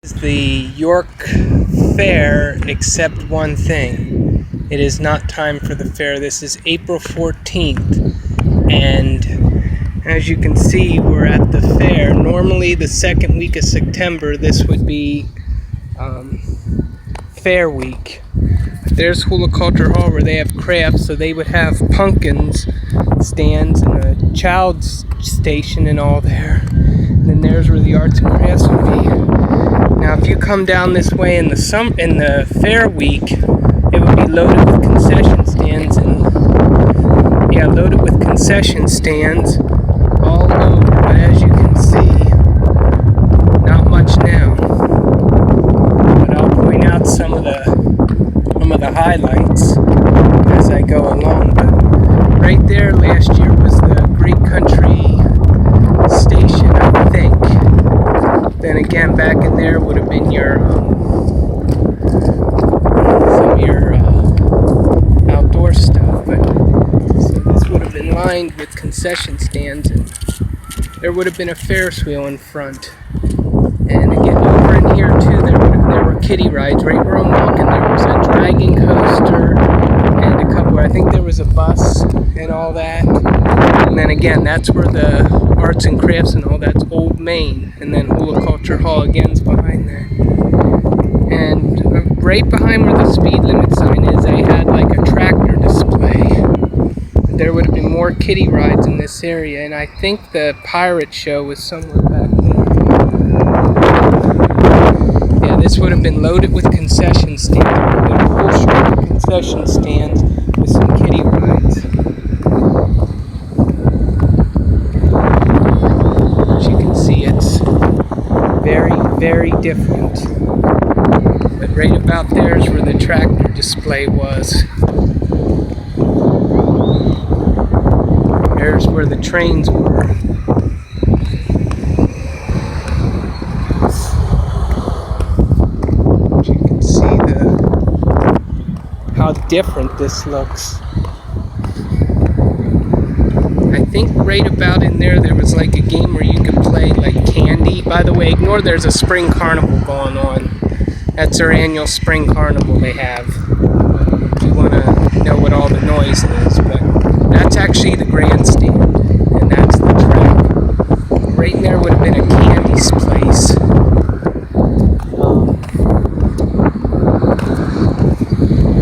Is the York Fair, except one thing. It is not time for the fair. This is April 14th, and as you can see, we're at the fair. Normally, the second week of September, this would be Fair Week. There's Horticulture Hall where they have crafts, so they would have pumpkins stands and a child's station and all there. And then there's where the arts and crafts would be. Now, if you come down this way in the fair week, it would be loaded with concession stands all over. But as you can see, not much now. But I'll point out some of the highlights as I go along. But right there, last year was the Greek Country station, I think. Then again, back in there would have been some of your outdoor stuff. But so this would have been lined with concession stands, and there would have been a Ferris wheel in front. And again, over in here too, there were kiddie rides. Right where I'm walking, there was a dragon coaster and a couple. I think there was a bus and all that. And then again, that's where the arts and crafts and all that's Old Main. And then Horticulture Hall again's behind there. And right behind where the speed limit sign is, they had like a tractor display. There would have been more kiddie rides in this area, and I think the pirate show was somewhere back there. Yeah, this would have been loaded with concession stands. There would have been a whole string of concession stands with some kiddie rides. As you can see, it's very, very different. But right about there is where the tractor display was. There's where the trains were. You can see how different this looks. I think right about in there was like a game where you could play like candy. By the way, ignore there's a spring carnival going on. That's their annual spring carnival they have. If you want to know what all the noise is, but that's actually the grandstand, and that's the track. Right in there would have been a candy's place.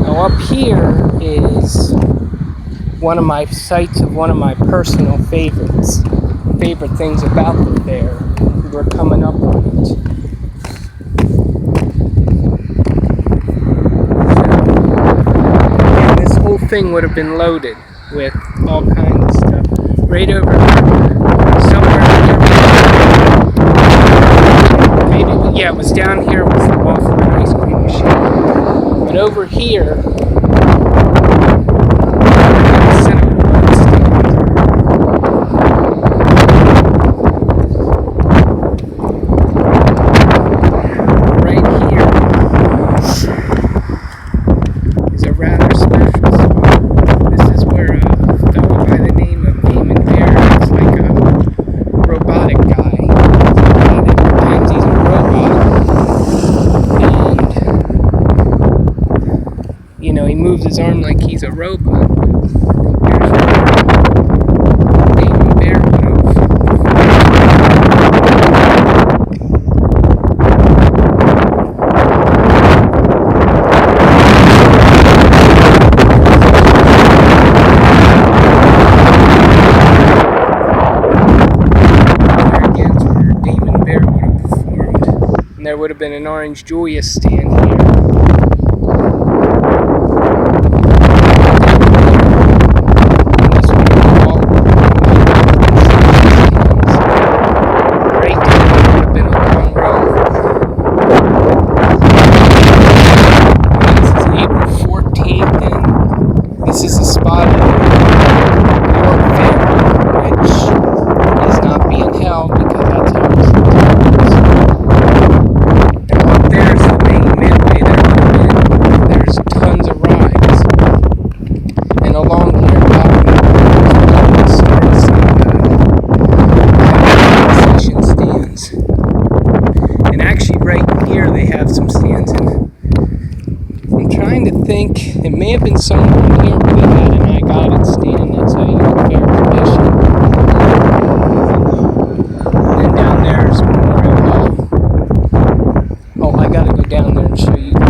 Now up here is one of my sites of one of my personal favorite things about the fair. We're coming up on it. And this whole thing would have been loaded with all kinds of stuff. Right over somewhere here. It was down here was the waffle and ice cream machine. But over here, he moves his arm like he's a robot. There would have been an Orange Julius stand here. Right there would have been a long row. This is April 14th, and this is the spot of the York Fair, which is not being held because that's how it's. There's the main midway think it may have been somewhere near where they had an I Got It stand. That's how you get fair admission. And then down there is Memorial Hall. Oh, I gotta go down there and show you guys.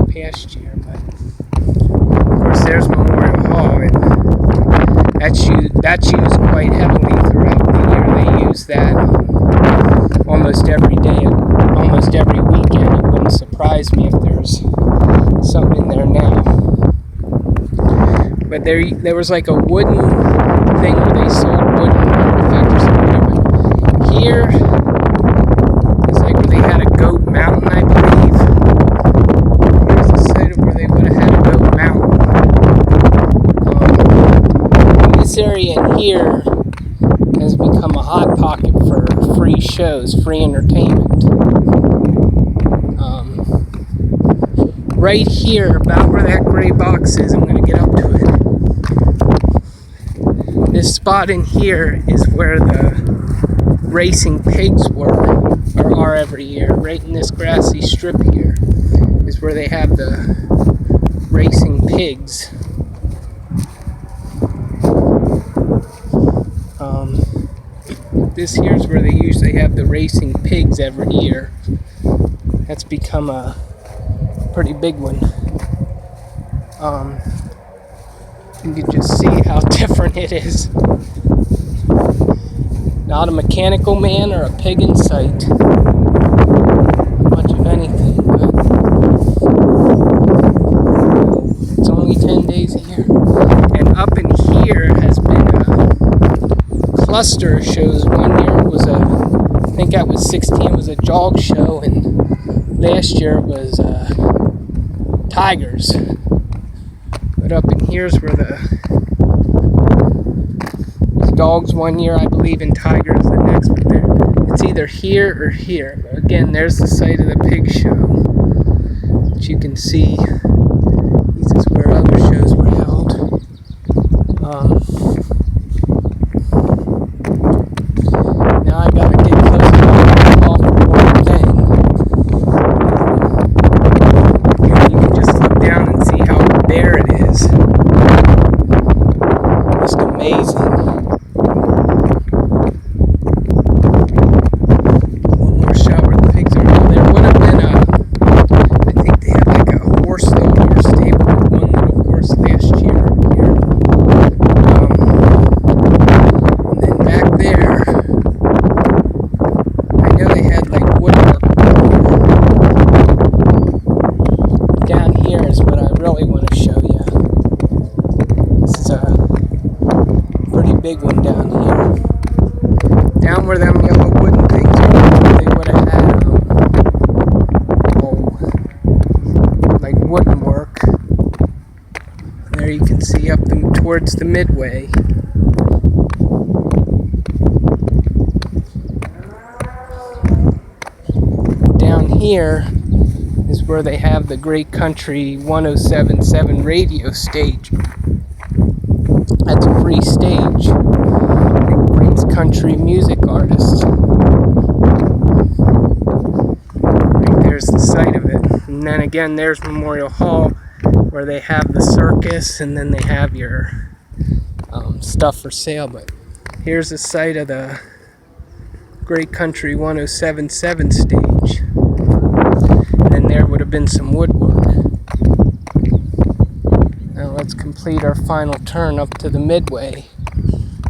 Past year, but of course there's Memorial Hall, and that's used quite heavily throughout the year. They use that almost every day, almost every weekend. It wouldn't surprise me if there's something in there now. But there was like a wooden thing where they sold wooden artifacts or something. But here is like where they had a goat mountain, I believe. This area in here has become a hot pocket for free shows, free entertainment. Right here, about where that gray box is, I'm going to get up to it. This spot in here is where the racing pigs were, or are every year. Right in this grassy strip here is where they have the racing pigs. This here's where they usually have the racing pigs every year. That's become a pretty big one. You can just see how different it is. Not a mechanical man or a pig in sight. Not much of anything, but it's only 10 days a year. And up in here has been a cluster of shows. One year it was I think that was 16, it was a jog show, and last year it was tigers. But up in here's where the dogs one year, I believe, and tigers the next. But it's either here or here. But again, there's the site of the pig show, which you can see. This is where other shows were held. Now I gotta get close to the wall for one thing. Here you can just look down and see how bare it is. Just amazing. One more shot where the pigs are. There would have been I think they had like a horse stable with one little horse last year here. And then back there, I know they had like woodwork. Down here is what I really want to show you. This is a pretty big one down here. Down where them yellow wooden things are, they would have had like wooden work. There you can see up them towards the midway. Down here is where they have the Great Country 107.7 radio stage. That's a free stage. It brings country music artists. Right there's the site of it. And then again, there's Memorial Hall, where they have the circus, and then they have your stuff for sale. But here's the site of the Great Country 107.7 stage. And then there would have been some woodwork. Now let's complete our final turn up to the midway,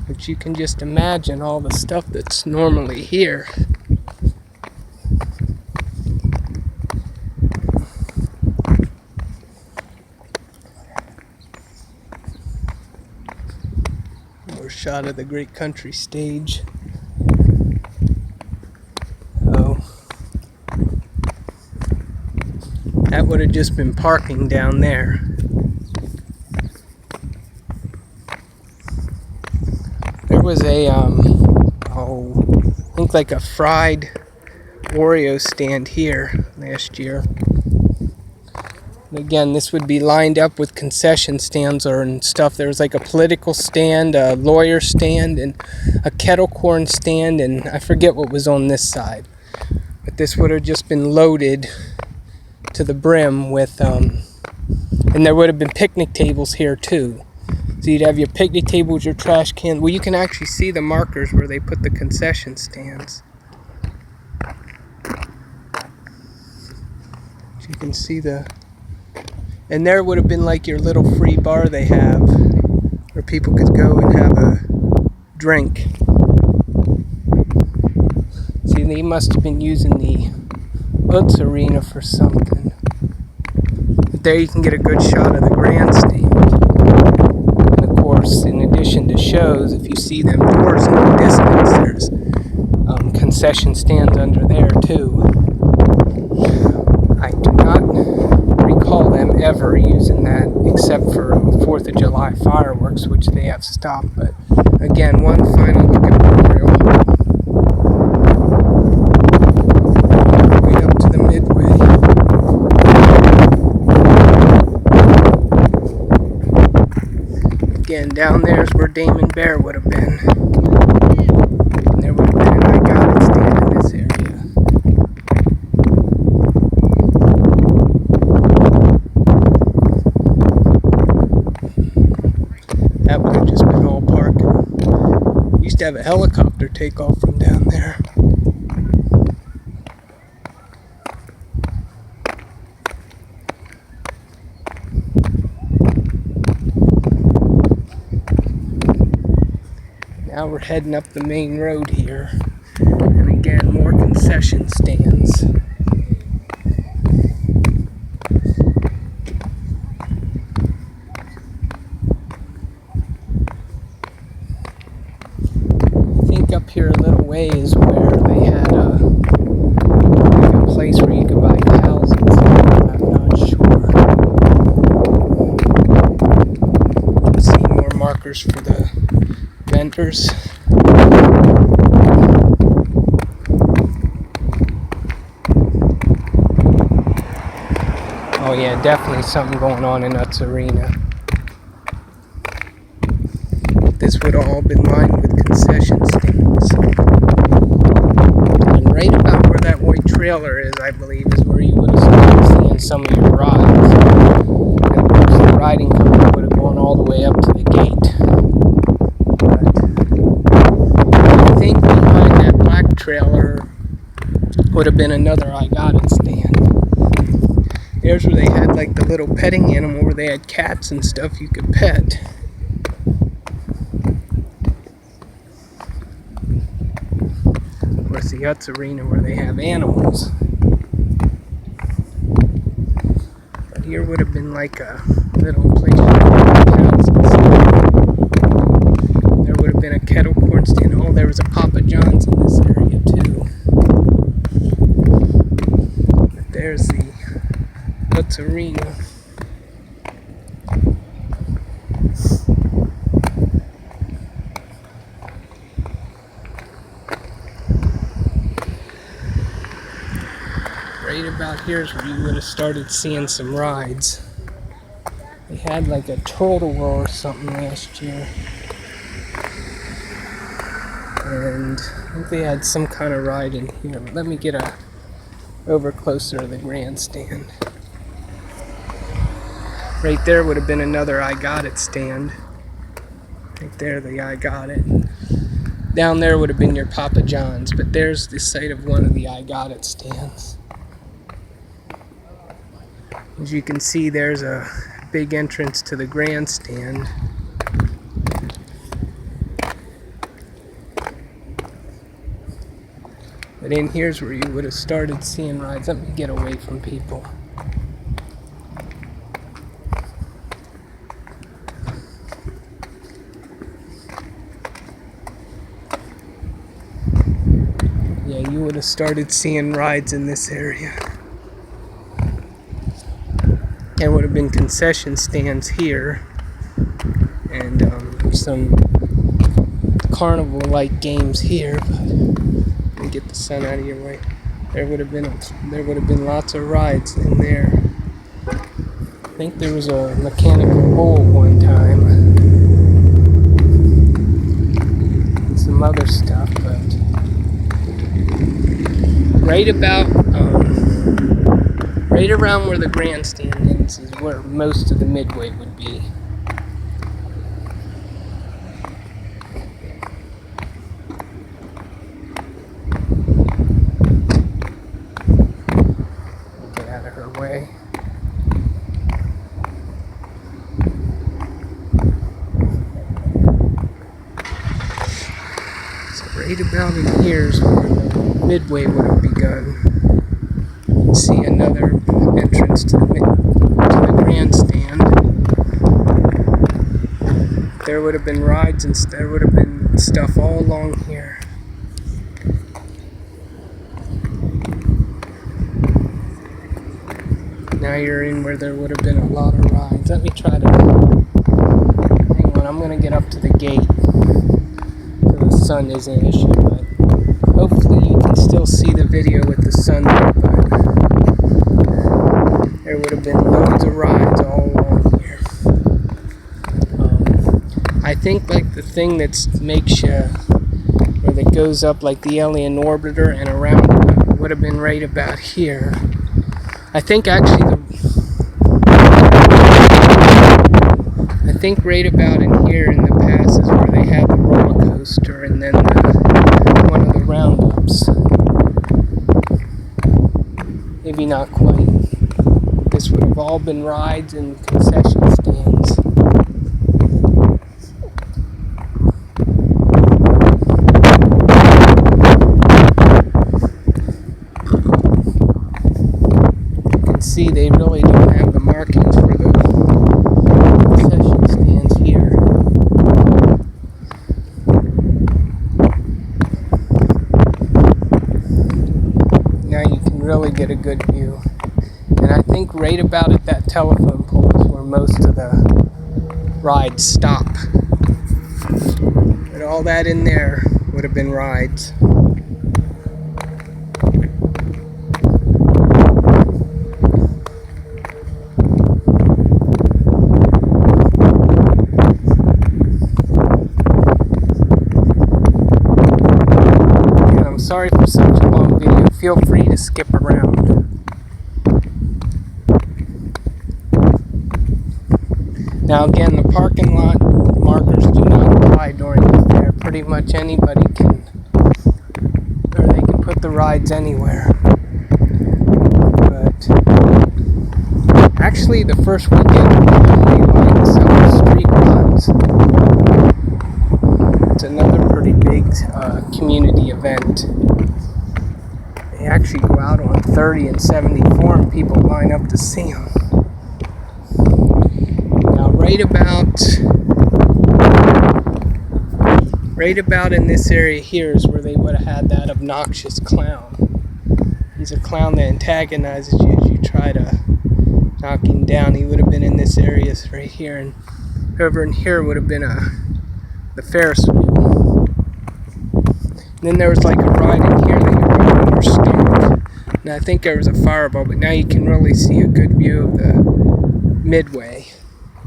which you can just imagine all the stuff that's normally here. More shot of the Great Country stage. would have just been parking down there. There was a, I think like a fried Oreo stand here last year. And again, this would be lined up with concession stands and stuff. There was like a political stand, a lawyer stand, and a kettle corn stand, and I forget what was on this side. But this would have just been loaded to the brim with, and there would have been picnic tables here too. So you'd have your picnic tables, your trash cans. Well, you can actually see the markers where they put the concession stands. So you can see and there would have been like your little free bar they have, where people could go and have a drink. See, they must have been using the Utz arena for something. But there you can get a good shot of the grandstand. And of course, in addition to shows, if you see them doors in the distance, there's concession stands under there too. I do not recall them ever using that except for 4th of July fireworks, which they have stopped. But again, one final look at Memorial. Right up to the midway. Again, down there's where Damon Bear would have been. And there would have been an I Got It stand in this area. That would have just been all parking. Used to have a helicopter take off from down there. Now we're heading up the main road here. And again, more concession stands. Up here a little ways where they had like a place where you could buy towels and stuff. I'm not sure. See more markers for the vendors. Oh yeah, definitely something going on in Utz Arena. This would have all been lined with concession stands. And right about where that white trailer is, I believe, is where you would have started seeing some of your rides. And of course, the riding company would have gone all the way up to the gate. But I think behind that black trailer would have been another I Got It stand. There's where they had like the little petting animal where they had cats and stuff you could pet. The Utz Arena where they have animals. But here would have been like a little place for cows and stuff. There would have been a kettle corn stand. Oh, there was a Papa John's in this area too. But there's the Utz Arena. Right about here is where you would have started seeing some rides. They had like a turtle roll or something last year. And I think they had some kind of ride in here. But let me get over closer to the grandstand. Right there would have been another I Got It stand. Right there, the I Got It. Down there would have been your Papa John's. But there's the site of one of the I Got It stands. As you can see, there's a big entrance to the grandstand. But in here's where you would have started seeing rides. Let me get away from people. Yeah, you would have started seeing rides in this area. There would have been concession stands here, and some carnival-like games here. But let me get the sun out of your way. There would have been lots of rides in there. I think there was a mechanical bull one time, and some other stuff. But right around where the grandstand ends is where most of the midway would be. Get out of her way. So right about in here is where the midway would have begun. See another entrance to the grandstand. There would have been rides and there would have been stuff all along here. Now you're in where there would have been a lot of rides. Let me try to hang on. I'm going to get up to the gate so the sun is an issue, but hopefully you can still see the video with the sun there. But there would have been loads of rides all along here. I think like the thing that makes you, or that goes up like the alien orbiter and around would have been right about here. I think actually right about in here in the pass is where they had the roller coaster and then one of the roundups. Maybe not quite. This would have all been rides and concession stands. You can see they really don't have the markings for the concession stands here. Now you can really get a good view. And I think right about at that telephone pole is where most of the rides stop. But all that in there would have been rides. And I'm sorry for such a long video. Feel free to skip around. Now again, the parking lot markers do not apply during the fair. Pretty much anybody can, or they can put the rides anywhere. But actually the first weekend they line some street rides. It's another pretty big community event. They actually go out on 30 and 74 and people line up to see them. Right about in this area here is where they would have had that obnoxious clown. He's a clown that antagonizes you as you try to knock him down. He would have been in this area right here, and over in here would have been the Ferris wheel. And then there was like a ride in here that you rode on your stomach. And I think there was a fireball, but now you can really see a good view of the midway.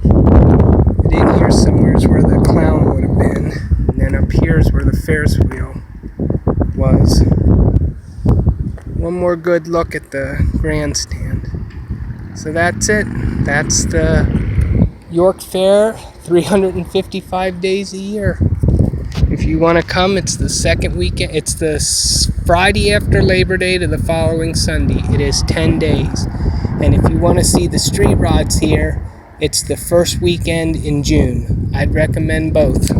And in here somewhere is where the clown would have been. And then up here is where the Ferris wheel was. One more good look at the grandstand. So that's it. That's the York Fair, 355 days a year. If you want to come, it's the second weekend. It's the Friday after Labor Day to the following Sunday. It is 10 days. And if you want to see the street rides here, it's the first weekend in June. I'd recommend both.